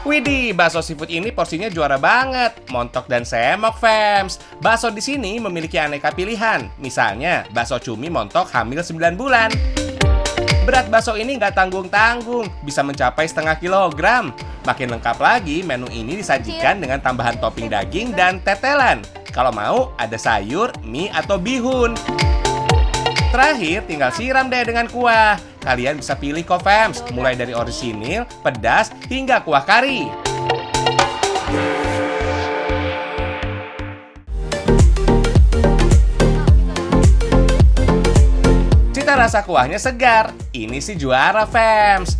Widih, bakso seafood ini porsinya juara banget. Montok dan semok, fams. Bakso di sini memiliki aneka pilihan. Misalnya, bakso cumi montok hamil 9 bulan. Berat bakso ini nggak tanggung-tanggung, bisa mencapai setengah kilogram. Makin lengkap lagi, menu ini disajikan dengan tambahan topping daging dan tetelan. Kalau mau, ada sayur, mie, atau bihun. Terakhir, tinggal siram deh dengan kuah. Kalian bisa pilih kok, fams, mulai dari orisinil, pedas, hingga kuah kari. Cita rasa kuahnya segar. Ini sih juara, fams.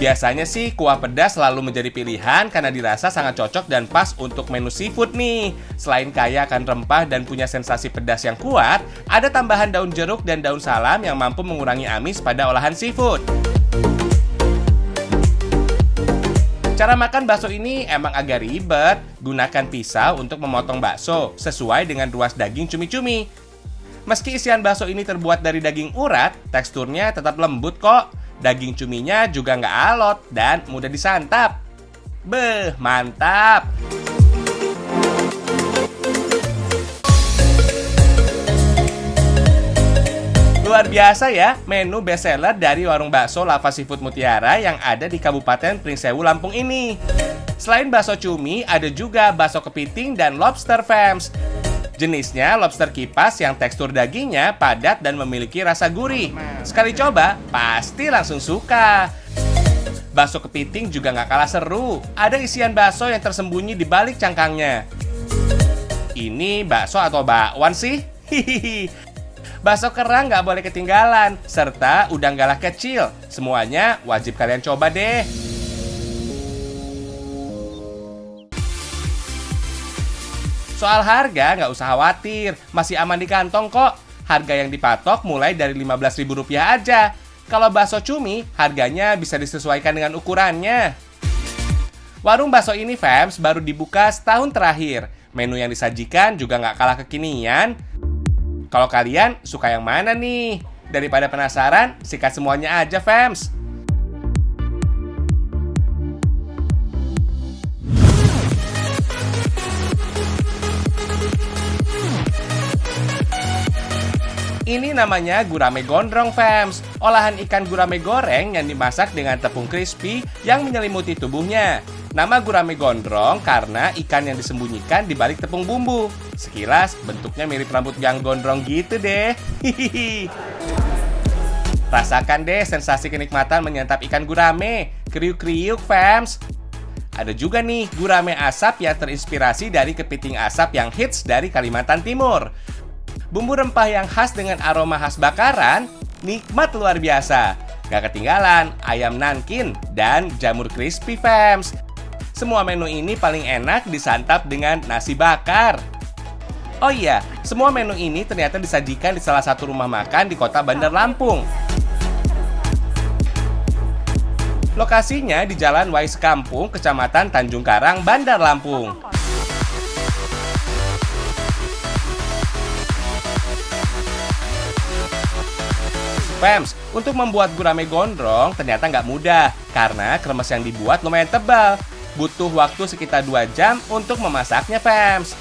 Biasanya sih kuah pedas selalu menjadi pilihan karena dirasa sangat cocok dan pas untuk menu seafood nih. Selain kaya akan rempah dan punya sensasi pedas yang kuat, ada tambahan daun jeruk dan daun salam yang mampu mengurangi amis pada olahan seafood. Cara makan bakso ini emang agak ribet. Gunakan pisau untuk memotong bakso sesuai dengan ruas daging cumi-cumi. Meski isian bakso ini terbuat dari daging urat, teksturnya tetap lembut kok. Daging cuminya juga nggak alot dan mudah disantap. Beh, mantap! Luar biasa ya, menu bestseller dari warung bakso Lava Seafood Mutiara yang ada di Kabupaten Pringsewu, Lampung ini. Selain bakso cumi, ada juga bakso kepiting dan lobster, fams. Jenisnya lobster kipas yang tekstur dagingnya padat dan memiliki rasa gurih. Sekali coba, pasti langsung suka. Bakso kepiting juga nggak kalah seru. Ada isian bakso yang tersembunyi di balik cangkangnya. Ini bakso atau bakwan sih? Hihihi. Bakso kerang nggak boleh ketinggalan, serta udang galah kecil. Semuanya wajib kalian coba deh. Soal harga nggak usah khawatir, masih aman di kantong kok. Harga yang dipatok mulai dari Rp15.000 aja. Kalau bakso cumi, harganya bisa disesuaikan dengan ukurannya. Warung bakso ini, fams, baru dibuka setahun terakhir. Menu yang disajikan juga nggak kalah kekinian. Kalau kalian suka yang mana nih? Daripada penasaran, sikat semuanya aja, fams. Ini namanya gurame gondrong, fams. Olahan ikan gurame goreng yang dimasak dengan tepung crispy yang menyelimuti tubuhnya. Nama gurame gondrong karena ikan yang disembunyikan di balik tepung bumbu. Sekilas bentuknya mirip rambut gang gondrong gitu deh. Hihihi. Rasakan deh sensasi kenikmatan menyantap ikan gurame. Kriuk-kriuk, fams. Ada juga nih gurame asap yang terinspirasi dari kepiting asap yang hits dari Kalimantan Timur. Bumbu rempah yang khas dengan aroma khas bakaran, nikmat luar biasa. Gak ketinggalan ayam nankin dan jamur crispy, fams. Semua menu ini paling enak disantap dengan nasi bakar. Oh iya, semua menu ini ternyata disajikan di salah satu rumah makan di kota Bandar Lampung. Lokasinya di Jalan Wais Kampung, Kecamatan Tanjung Karang, Bandar Lampung. Fams, untuk membuat gurame gondrong ternyata nggak mudah karena kremes yang dibuat lumayan tebal. Butuh waktu sekitar 2 jam untuk memasaknya, fams.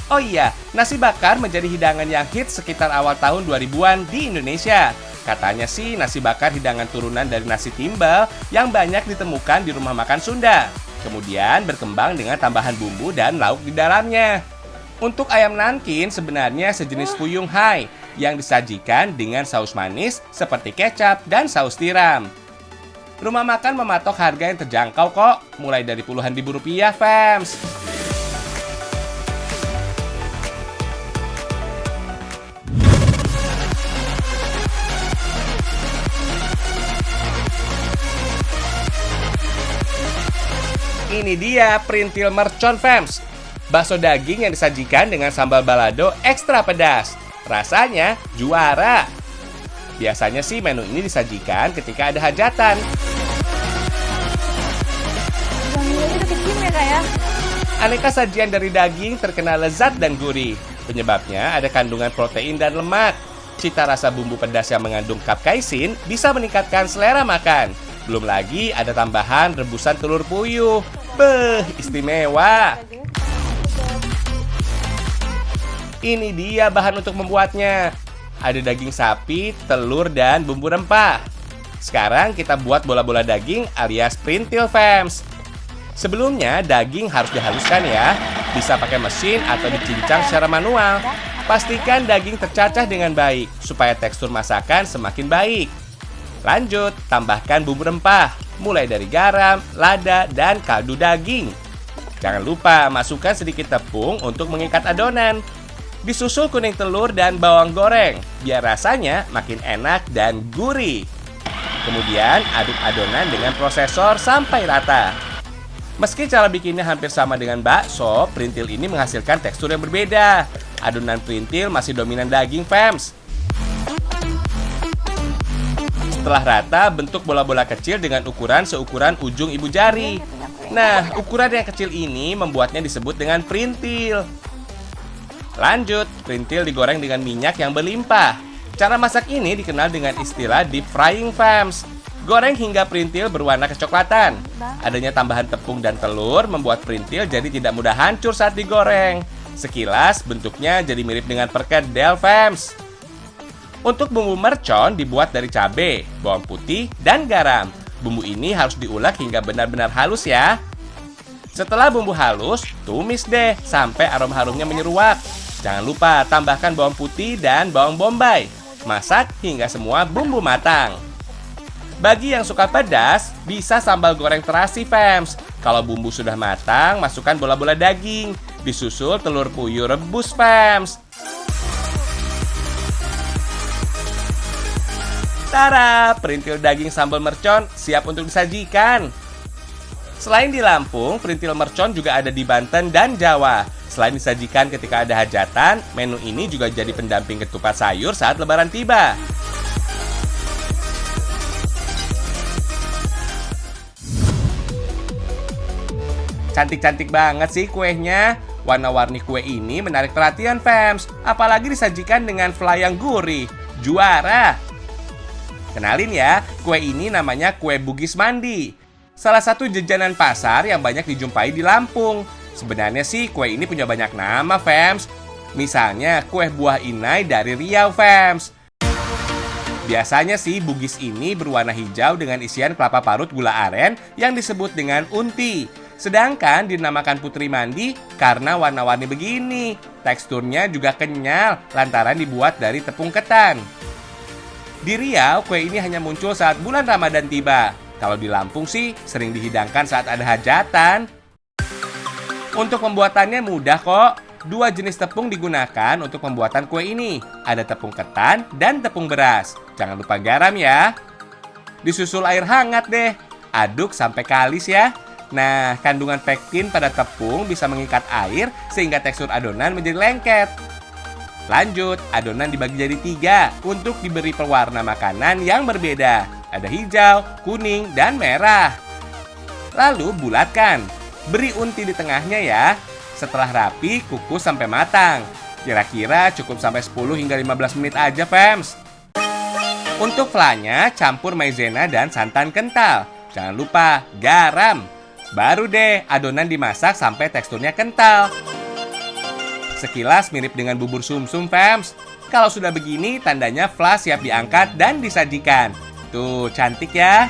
Oh iya, nasi bakar menjadi hidangan yang hits sekitar awal tahun 2000-an di Indonesia. Katanya sih nasi bakar hidangan turunan dari nasi timbal yang banyak ditemukan di rumah makan Sunda. Kemudian berkembang dengan tambahan bumbu dan lauk di dalamnya. Untuk ayam nankin sebenarnya sejenis fuyung hai yang disajikan dengan saus manis seperti kecap dan saus tiram. Rumah makan mematok harga yang terjangkau kok, mulai dari puluhan ribu rupiah, fams. Ini dia perintil mercon, fams. Bakso daging yang disajikan dengan sambal balado ekstra pedas. Rasanya juara. Biasanya sih menu ini disajikan ketika ada hajatan. Aneka sajian dari daging terkenal lezat dan gurih. Penyebabnya ada kandungan protein dan lemak. Cita rasa bumbu pedas yang mengandung capsaicin bisa meningkatkan selera makan. Belum lagi ada tambahan rebusan telur puyuh. Beh, istimewa. Ini dia bahan untuk membuatnya. Ada daging sapi, telur, dan bumbu rempah. Sekarang kita buat bola-bola daging alias printil, fams. Sebelumnya, daging harus dihaluskan ya. Bisa pakai mesin atau dicincang secara manual. Pastikan daging tercacah dengan baik, supaya tekstur masakan semakin baik. Lanjut, tambahkan bumbu rempah, mulai dari garam, lada, dan kaldu daging. Jangan lupa masukkan sedikit tepung untuk mengikat adonan. Disusul kuning telur dan bawang goreng, biar rasanya makin enak dan gurih. Kemudian aduk adonan dengan prosesor sampai rata. Meski cara bikinnya hampir sama dengan bakso, printil ini menghasilkan tekstur yang berbeda. Adonan printil masih dominan daging, fams. Setelah rata, bentuk bola-bola kecil dengan ukuran seukuran ujung ibu jari. Nah, ukuran yang kecil ini membuatnya disebut dengan printil. Lanjut, printil digoreng dengan minyak yang berlimpah. Cara masak ini dikenal dengan istilah deep frying, fams. Goreng hingga printil berwarna kecoklatan. Adanya tambahan tepung dan telur membuat printil jadi tidak mudah hancur saat digoreng. Sekilas bentuknya jadi mirip dengan perkedel, fams. Untuk bumbu mercon dibuat dari cabai, bawang putih, dan garam. Bumbu ini harus diulek hingga benar-benar halus ya. Setelah bumbu halus, tumis deh sampai aroma harumnya menyeruak. Jangan lupa tambahkan bawang putih dan bawang bombay. Masak hingga semua bumbu matang. Bagi yang suka pedas, bisa sambal goreng terasi, fams. Kalau bumbu sudah matang, masukkan bola-bola daging. Disusul telur puyuh rebus, fams. Tara, perintil daging sambal mercon siap untuk disajikan. Selain di Lampung, perintil mercon juga ada di Banten dan Jawa. Selain disajikan ketika ada hajatan, menu ini juga jadi pendamping ketupat sayur saat lebaran tiba. Cantik-cantik banget sih kuenya. Warna-warni kue ini menarik perhatian, fams. Apalagi disajikan dengan fly yang gurih. Juara! Kenalin ya, kue ini namanya kue Bugis Mandi. Salah satu jajanan pasar yang banyak dijumpai di Lampung. Sebenarnya sih kue ini punya banyak nama, fams. Misalnya kue buah inai dari Riau, fams. Biasanya sih Bugis ini berwarna hijau dengan isian kelapa parut gula aren yang disebut dengan unti. Sedangkan dinamakan Putri Mandi karena warna-warni begini. Teksturnya juga kenyal lantaran dibuat dari tepung ketan. Di Riau, kue ini hanya muncul saat bulan Ramadan tiba. Kalau di Lampung sih sering dihidangkan saat ada hajatan. Untuk pembuatannya mudah kok. 2 jenis tepung digunakan untuk pembuatan kue ini. Ada tepung ketan dan tepung beras. Jangan lupa garam ya. Disusul air hangat deh. Aduk sampai kalis ya. Nah, kandungan pektin pada tepung bisa mengikat air sehingga tekstur adonan menjadi lengket. Lanjut, adonan dibagi jadi 3 untuk diberi pewarna makanan yang berbeda. Ada hijau, kuning, dan merah. Lalu bulatkan. Beri unti di tengahnya ya. Setelah rapi, kukus sampai matang. Kira-kira cukup sampai 10 hingga 15 menit aja, fams. Untuk flanya, campur maizena dan santan kental. Jangan lupa garam. Baru deh adonan dimasak sampai teksturnya kental. Sekilas mirip dengan bubur sumsum, fams. Kalau sudah begini, tandanya fla siap diangkat dan disajikan. Tuh, cantik ya.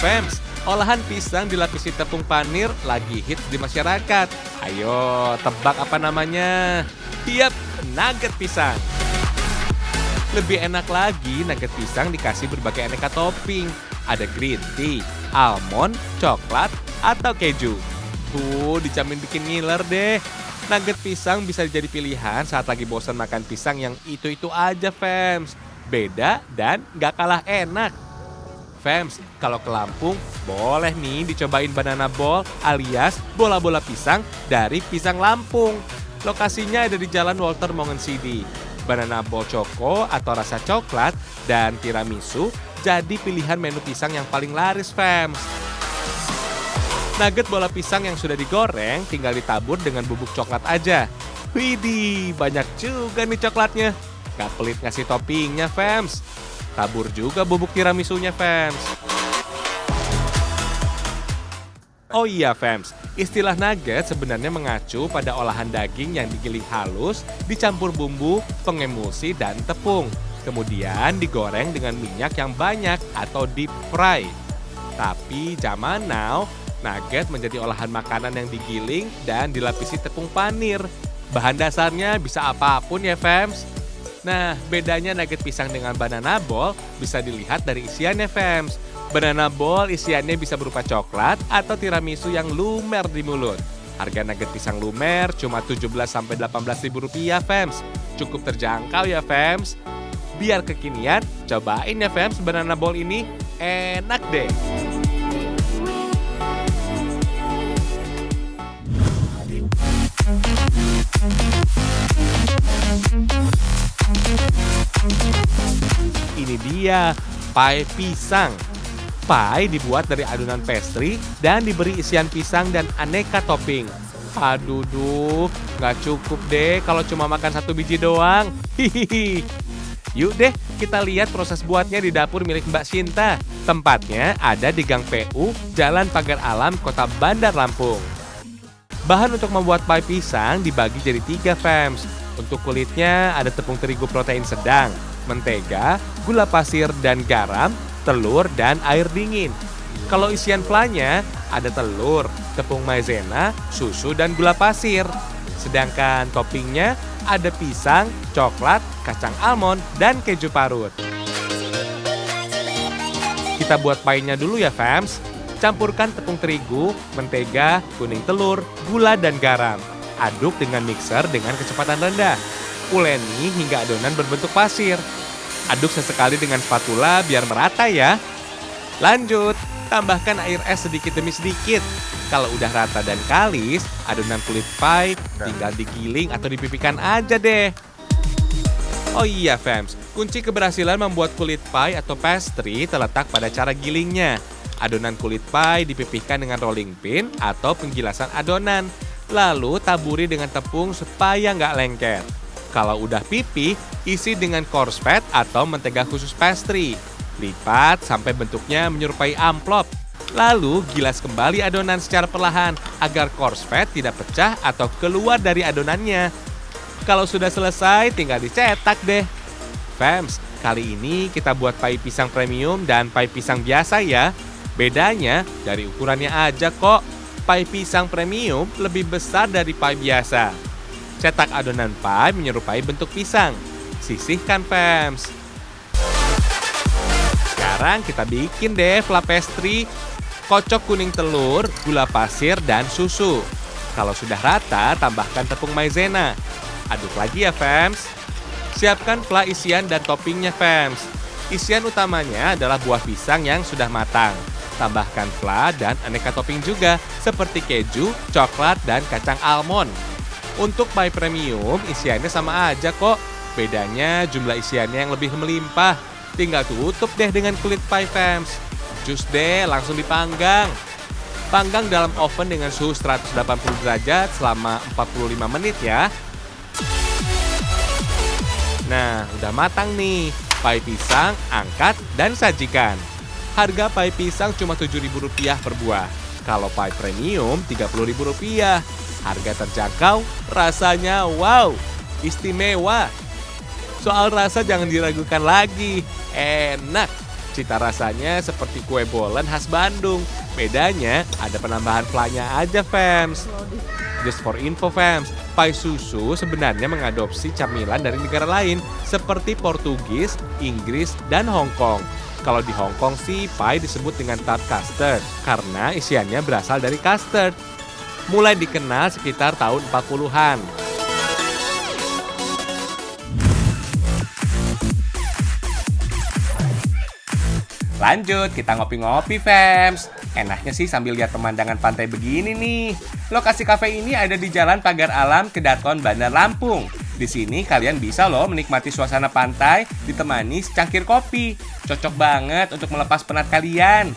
Fams, olahan pisang dilapisi tepung panir lagi hits di masyarakat. Ayo, tebak apa namanya? Yap, nugget pisang. Lebih enak lagi, nugget pisang dikasih berbagai aneka topping. Ada green tea, almond, coklat, atau keju. Tuh, dijamin bikin ngiler deh. Nugget pisang bisa jadi pilihan saat lagi bosan makan pisang yang itu-itu aja, fams. Beda dan gak kalah enak. Fams, kalau ke Lampung, boleh nih dicobain banana ball alias bola-bola pisang dari Pisang Lampung. Lokasinya ada di Jalan Walter Mongensidi. Banana ball choco atau rasa coklat dan tiramisu jadi pilihan menu pisang yang paling laris, fams. Nugget bola pisang yang sudah digoreng tinggal ditabur dengan bubuk coklat aja. Widih, banyak juga nih coklatnya. Gak pelit ngasih toppingnya, fams. Tabur juga bubuk tiramisunya, fams. Oh iya, fams. Istilah nugget sebenarnya mengacu pada olahan daging yang digiling halus, dicampur bumbu, pengemulsi, dan tepung. Kemudian digoreng dengan minyak yang banyak atau deep fry. Tapi zaman now, nugget menjadi olahan makanan yang digiling dan dilapisi tepung panir. Bahan dasarnya bisa apapun ya, fams. Nah, bedanya nugget pisang dengan banana ball bisa dilihat dari isiannya, fams. Banana ball isiannya bisa berupa coklat atau tiramisu yang lumer di mulut. Harga nugget pisang lumer cuma 17-18 ribu rupiah, fams. Cukup terjangkau ya, fams. Biar kekinian, cobain ya, fams, banana ball ini. Enak deh. Ini dia, pie pisang. Pie dibuat dari adonan pastry dan diberi isian pisang dan aneka topping. Aduh, nggak cukup deh kalau cuma makan satu biji doang. Hihihi. Yuk deh, kita lihat proses buatnya di dapur milik Mbak Sinta. Tempatnya ada di Gang PU, Jalan Pagar Alam, Kota Bandar Lampung. Bahan untuk membuat pie pisang dibagi jadi 3, fams. Untuk kulitnya ada tepung terigu protein sedang, mentega, gula pasir dan garam, telur, dan air dingin. Kalau isian flanya ada telur, tepung maizena, susu, dan gula pasir. Sedangkan toppingnya ada pisang, coklat, kacang almond, dan keju parut. Kita buat pie-nya dulu ya, fams. Campurkan tepung terigu, mentega, kuning telur, gula, dan garam. Aduk dengan mixer dengan kecepatan rendah. Uleni hingga adonan berbentuk pasir. Aduk sesekali dengan spatula biar merata ya. Lanjut, tambahkan air es sedikit demi sedikit. Kalau udah rata dan kalis, adonan kulit pie tinggal digiling atau dipipihkan aja deh. Oh iya, fams, kunci keberhasilan membuat kulit pie atau pastry terletak pada cara gilingnya. Adonan kulit pie dipipihkan dengan rolling pin atau penggilasan adonan. Lalu taburi dengan tepung supaya nggak lengket. Kalau udah pipih, isi dengan coarse fat atau mentega khusus pastry. Lipat sampai bentuknya menyerupai amplop. Lalu gilas kembali adonan secara perlahan agar coarse fat tidak pecah atau keluar dari adonannya. Kalau sudah selesai, tinggal dicetak deh. Fams, kali ini kita buat pie pisang premium dan pie pisang biasa ya. Bedanya dari ukurannya aja kok. Pie pisang premium lebih besar dari pie biasa. Cetak adonan pie menyerupai bentuk pisang. Sisihkan, fams. Sekarang kita bikin deh fla pastry. Kocok kuning telur, gula pasir, dan susu. Kalau sudah rata, tambahkan tepung maizena. Aduk lagi ya, fams. Siapkan fla isian dan toppingnya, fams. Isian utamanya adalah buah pisang yang sudah matang. Tambahkan fla dan aneka topping juga, seperti keju, coklat, dan kacang almond. Untuk pie premium, isiannya sama aja kok. Bedanya jumlah isiannya yang lebih melimpah. Tinggal tutup deh dengan kulit pie, fams. Jus deh, langsung dipanggang. Panggang dalam oven dengan suhu 180 derajat selama 45 menit ya. Nah, udah matang nih. Pie pisang, angkat, dan sajikan. Harga pie pisang cuma Rp7.000 per buah. Kalau pie premium Rp30.000. Harga terjangkau, rasanya wow, istimewa. Soal rasa jangan diragukan lagi, enak. Cita rasanya seperti kue bolen khas Bandung. Bedanya ada penambahan flanya aja, fams. Just for info, fams, pie susu sebenarnya mengadopsi camilan dari negara lain seperti Portugis, Inggris, dan Hong Kong. Kalau di Hong Kong sih, pie disebut dengan tart custard karena isiannya berasal dari custard. Mulai dikenal sekitar tahun 40-an. Lanjut, kita ngopi-ngopi, fams. Enaknya sih sambil lihat pemandangan pantai begini nih. Lokasi kafe ini ada di Jalan Pagar Alam, Kedaton, Bandar Lampung. Di sini kalian bisa loh menikmati suasana pantai ditemani secangkir kopi. Cocok banget untuk melepas penat kalian.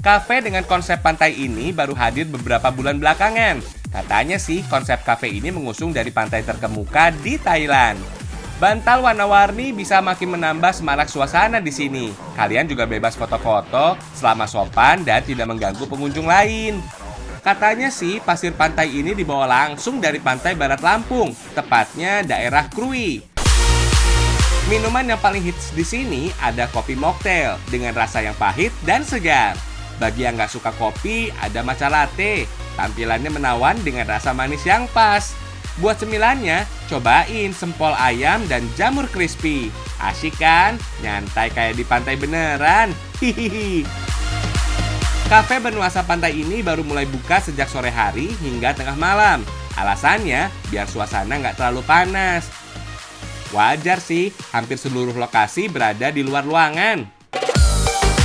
Kafe dengan konsep pantai ini baru hadir beberapa bulan belakangan. Katanya sih konsep kafe ini mengusung dari pantai terkemuka di Thailand. Bantal warna-warni bisa makin menambah semarak suasana di sini. Kalian juga bebas foto-foto selama sopan dan tidak mengganggu pengunjung lain. Katanya sih pasir pantai ini dibawa langsung dari pantai barat Lampung, tepatnya daerah Krui. Minuman yang paling hits di sini ada kopi mocktail dengan rasa yang pahit dan segar. Bagi yang nggak suka kopi, ada matcha latte. Tampilannya menawan dengan rasa manis yang pas. Buat cemilannya, cobain sempol ayam dan jamur crispy. Asyik kan? Nyantai kayak di pantai beneran. Hihihi. Kafe bernuansa pantai ini baru mulai buka sejak sore hari hingga tengah malam. Alasannya, biar suasana nggak terlalu panas. Wajar sih, hampir seluruh lokasi berada di luar ruangan.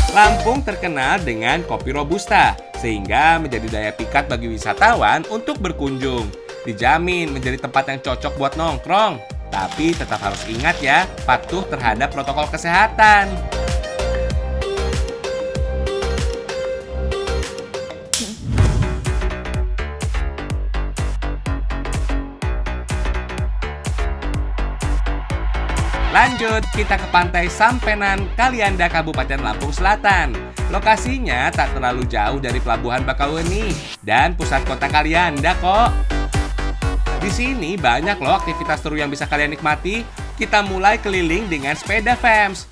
Lampung terkenal dengan kopi Robusta, sehingga menjadi daya pikat bagi wisatawan untuk berkunjung. Dijamin menjadi tempat yang cocok buat nongkrong. Tapi tetap harus ingat ya, patuh terhadap protokol kesehatan. Lanjut, kita ke Pantai Sampenan, Kalianda, Kabupaten Lampung Selatan. Lokasinya tak terlalu jauh dari Pelabuhan Bakauheni dan pusat kota Kalianda kok. Di sini banyak loh aktivitas seru yang bisa kalian nikmati. Kita mulai keliling dengan sepeda fams.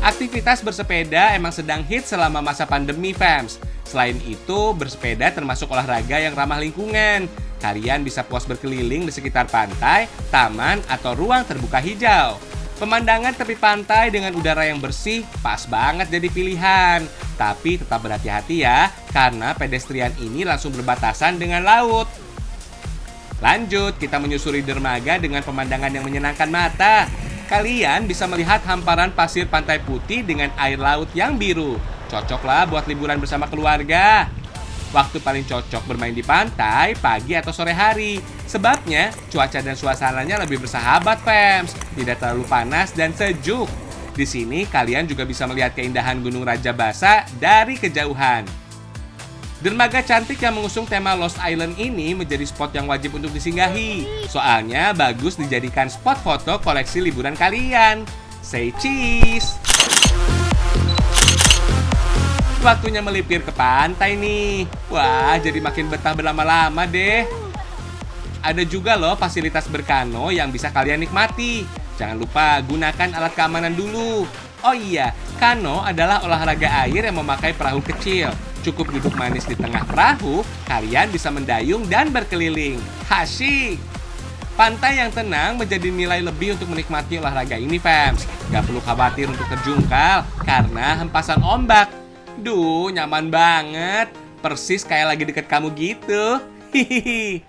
Aktivitas bersepeda emang sedang hits selama masa pandemi fams. Selain itu, bersepeda termasuk olahraga yang ramah lingkungan. Kalian bisa puas berkeliling di sekitar pantai, taman, atau ruang terbuka hijau. Pemandangan tepi pantai dengan udara yang bersih pas banget jadi pilihan. Tapi tetap berhati-hati ya, karena pedestrian ini langsung berbatasan dengan laut. Lanjut, kita menyusuri dermaga dengan pemandangan yang menyenangkan mata. Kalian bisa melihat hamparan pasir pantai putih dengan air laut yang biru. Cocoklah buat liburan bersama keluarga. Waktu paling cocok bermain di pantai, pagi atau sore hari. Sebabnya, cuaca dan suasananya lebih bersahabat, fams. Tidak terlalu panas dan sejuk. Di sini, kalian juga bisa melihat keindahan Gunung Raja Basa dari kejauhan. Dermaga cantik yang mengusung tema Lost Island ini menjadi spot yang wajib untuk disinggahi. Soalnya, bagus dijadikan spot foto koleksi liburan kalian. Say cheese! Waktunya melipir ke pantai nih. Wah, jadi makin betah berlama-lama deh. Ada juga loh fasilitas berkano yang bisa kalian nikmati. Jangan lupa gunakan alat keamanan dulu. Oh iya, kano adalah olahraga air yang memakai perahu kecil. Cukup duduk manis di tengah perahu, kalian bisa mendayung dan berkeliling. Asyik! Pantai yang tenang menjadi nilai lebih untuk menikmati olahraga ini, fams. Gak perlu khawatir untuk terjungkal karena hempasan ombak. Duh, nyaman banget. Persis kayak lagi deket kamu gitu. Hihihi.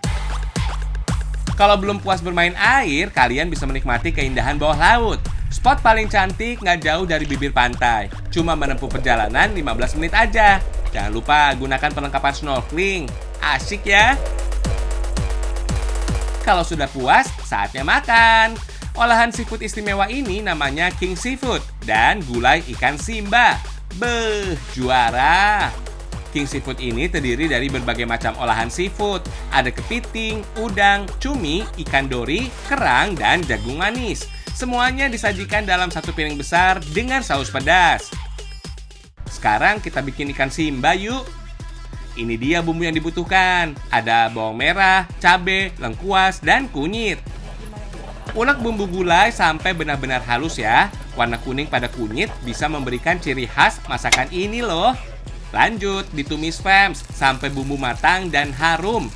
Kalau belum puas bermain air, kalian bisa menikmati keindahan bawah laut. Spot paling cantik nggak jauh dari bibir pantai. Cuma menempuh perjalanan 15 menit aja. Jangan lupa gunakan perlengkapan snorkeling. Asyik ya. Kalau sudah puas, saatnya makan. Olahan seafood istimewa ini namanya King Seafood dan gulai ikan Simba. Beuh, juara! King Seafood ini terdiri dari berbagai macam olahan seafood. Ada kepiting, udang, cumi, ikan dori, kerang, dan jagung manis. Semuanya disajikan dalam satu piring besar dengan saus pedas. Sekarang kita bikin ikan Simba yuk. Ini dia bumbu yang dibutuhkan. Ada bawang merah, cabai, lengkuas, dan kunyit. Ulek bumbu gulai sampai benar-benar halus ya. Warna kuning pada kunyit bisa memberikan ciri khas masakan ini loh. Lanjut, ditumis fams sampai bumbu matang dan harum.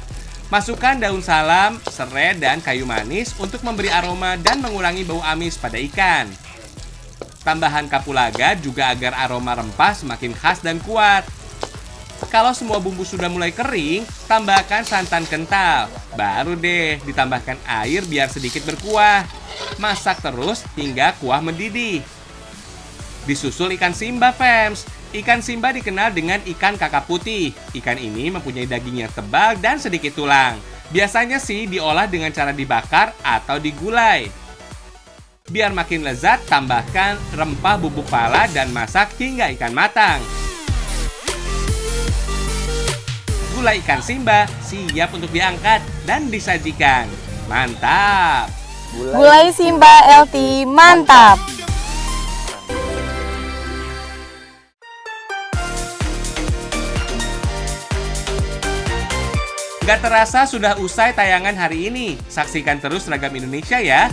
Masukkan daun salam, serai, dan kayu manis untuk memberi aroma dan mengurangi bau amis pada ikan. Tambahan kapulaga juga agar aroma rempah semakin khas dan kuat. Kalau semua bumbu sudah mulai kering, tambahkan santan kental. Baru deh ditambahkan air biar sedikit berkuah. Masak terus hingga kuah mendidih. Disusul ikan Simba, fams. Ikan Simba dikenal dengan ikan kakap putih. Ikan ini mempunyai daging yang tebal dan sedikit tulang. Biasanya sih diolah dengan cara dibakar atau digulai. Biar makin lezat, tambahkan rempah bubuk pala dan masak hingga ikan matang. gulai ikan Simba siap untuk diangkat dan disajikan. Mantap! Gulai Simba LT mantap. Gak terasa sudah usai tayangan hari ini. Saksikan terus Seragam Indonesia ya.